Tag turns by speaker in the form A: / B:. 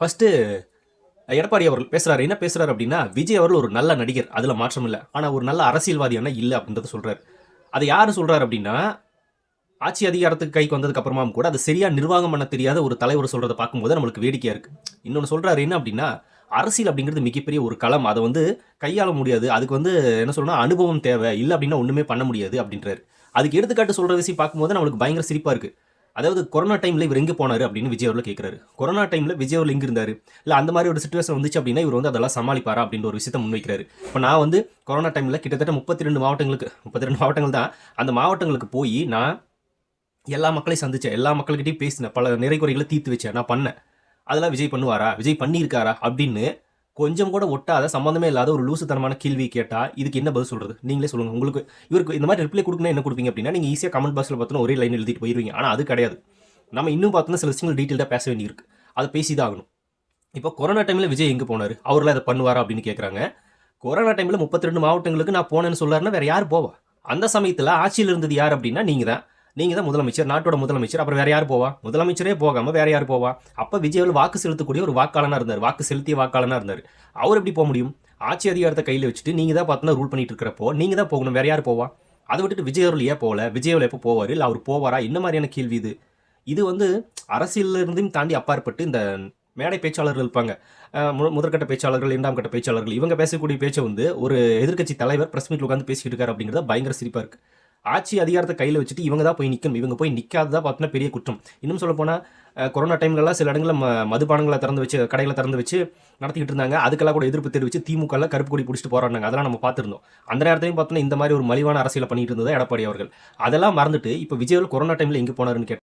A: First Edappadi அவர்கள் பேசுறாரு. என்ன பேசுறாரு அப்படின்னா, விஜய் அவர்கள் ஒரு நல்ல நடிகர். அதுல மாற்றம் இல்ல. ஆனா ஒரு நல்ல அரசியல்வாதியானா இல்ல அப்படின்றத சொல்றாரு. அத யாரு சொல்றாரு அப்படின்னா, ஆட்சி அதிகாரத்துக்கு கைக்கு வந்ததுக்கு அப்புறமாவும் கூட, அத சரியா நிர்வாகம் பண்ண தெரியாத ஒரு தலைவர் சொல்றத பார்க்கும்போது நம்மளுக்கு வேடிக்கையா இருக்கு. இன்னொன்னு சொல்றாரு என்ன அப்படின்னா, அரசியல் அப்படிங்கிறது மிகப்பெரிய ஒரு களம். அத கையாள முடியாது. அதுக்கு என்ன சொல்லணும்னா, அனுபவம் தேவை. இல்ல அப்படின்னா ஒண்ணுமே பண்ண முடியாது அப்படின்றாரு. அதுக்கு எடுத்துக்காட்டு சொல்ற விஷயம் பார்க்கும்போது நம்மளுக்கு பயங்கர சிரிப்பா இருக்கு. அதாவது கொரோனா டைம்ல இவர் எங்க போனாரு அப்படின்னு விஜய் அவர்கள் கேட்கிறாரு. கொரோனா டைம்ல விஜய் அவர்கள் எங்க இருந்தாரு? இல்ல அந்த மாதிரி ஒரு சிச்சுவேஷன் வந்துச்சு அப்படின்னா, இவர் அதெல்லாம் சமாளிப்பாரா அப்படின்ற ஒரு விஷயத்த முன்வைக்கிறாரு. இப்ப நான் கொரோனா டைம்ல கிட்டத்தட்ட 32 மாவட்டங்களுக்கு 32 மாவட்டங்கள் தான். அந்த மாவட்டங்களுக்கு போயி நான் எல்லா மக்களையும் சந்திச்சேன். எல்லா மக்கள்கிட்டயும் பேசினேன். பல நிறை குறைகள தீர்த்து வச்சேன். நான் பண்ணேன். அதெல்லாம் விஜய் பண்ணுவாரா? விஜய் பண்ணியிருக்காரா? அப்படின்னு கொஞ்சம் கூட ஒட்டாத, சம்மந்தமே இல்லாத ஒரு லூசுத்தனமான கேள்வி கேட்டா, இதுக்கு என்ன பதில் சொல்றது? நீங்களே சொல்லுங்க. இவருக்கு இந்த மாரி ரிப்ளை குடுக்கணும்னா என்ன குடுப்பீங்க அப்படின்னா, நீங்க ஈஸியா கமெண்ட் பாக்ஸ்ல பார்த்தோன்னா ஒரே லைன் எழுதிட்டு போயிருவீங்க. ஆனா அது கிடையாது. நம்ம இன்னும் பார்த்தோம்னா சில விஷயங்கள் டீட்டெயில்டா பேச வேண்டியிருக்கு. அத பேசி தான் ஆகணும். இப்போ கொரோனா டைம்ல விஜய் எங்க போனாரு? அவர்லாம் இத பண்ணுவாரா? அப்படின்னு கேட்கறாங்க. கொரோனா டைம்ல 32 மாவட்டங்களுக்கு நான் போனேன்னு சொல்றாருன்னா, வேற யார் போவா? அந்த சமயத்துல ஆட்சியில இருந்தது யார் அப்படின்னா, நீங்க தான். நீங்க தான் முதலமைச்சர், நாட்டோட முதலமைச்சர். அப்புறம் வேற யார் போவா? முதலமைச்சரே போகாம வேற யார் போவா? அப்ப விஜய் அவர்கள் வாக்கு செலுத்தக்கூடிய ஒரு வாக்காளனா இருந்தாரு. வாக்கு செலுத்திய வாக்காளனா இருந்தாரு. அவர் எப்படி போ முடியும்? ஆட்சி அதிகாரத்த கையில வச்சுட்டு நீங்க தான் பார்த்தீங்கன்னா ரூல் பண்ணிட்டு இருக்கிறப்போ, நீங்க தான் போகணும். வேற யார் போவா? அத விட்டுட்டு விஜய் அவர்கள் ஏன் போல? விஜய் அவர்கள் எப்ப போவாரு? இல்ல அவர் போவாரா? என்ன மாரியான கேள்வி இது? இது அரசியல்ல இருந்தும் தாண்டி அப்பாற்பட்டு இந்த மேடை பேச்சாளர்கள் இருப்பாங்க. முதற்கட்ட பேச்சாளர்கள், 2ஆம் கட்ட பேச்சாளர்கள் இவங்க பேசக்கூடிய பேச்ச ஒரு எதிர்க்கட்சி தலைவர் பிரஸ் மீட்ல உட்கார்ந்து பேசிட்டு இருக்காரு அப்படிங்கிறது பயங்கர சிரிப்பா இருக்கு. ஆட்சி அதிகாரத்த கையில வச்சுட்டு இவங்க தான் போய் நிக்கணும். இவங்க போய் நிக்காததா பார்த்தீங்கன்னா பெரிய குற்றம். இன்னும் சொல்லப்போனா கொரோனா டைம்லலாம் சில இடங்கள்ல மதுபானங்கள திறந்து வச்சு கடைகள திறந்து வச்சு நடத்திக்கிட்டு இருந்தாங்க. அதுக்கெல்லாம் கூட எதிர்ப்பு தெரிவிச்சு திமுகல கருப்பு கொடி புடிச்சிட்டு போராடுனாங்க. அதெல்லாம் நம்ம பார்த்திருந்தோம். அந்த நேரத்திலயும் பார்த்தீங்கன்னா இந்த மாரி ஒரு மலிவான அரசியல பண்ணிட்டு இருந்தது எடப்பாடி அவர்கள். அதெல்லாம் மறந்துட்டு இப்ப விஜய் கொரோனா டைம்ல எங்க போனாருன்னு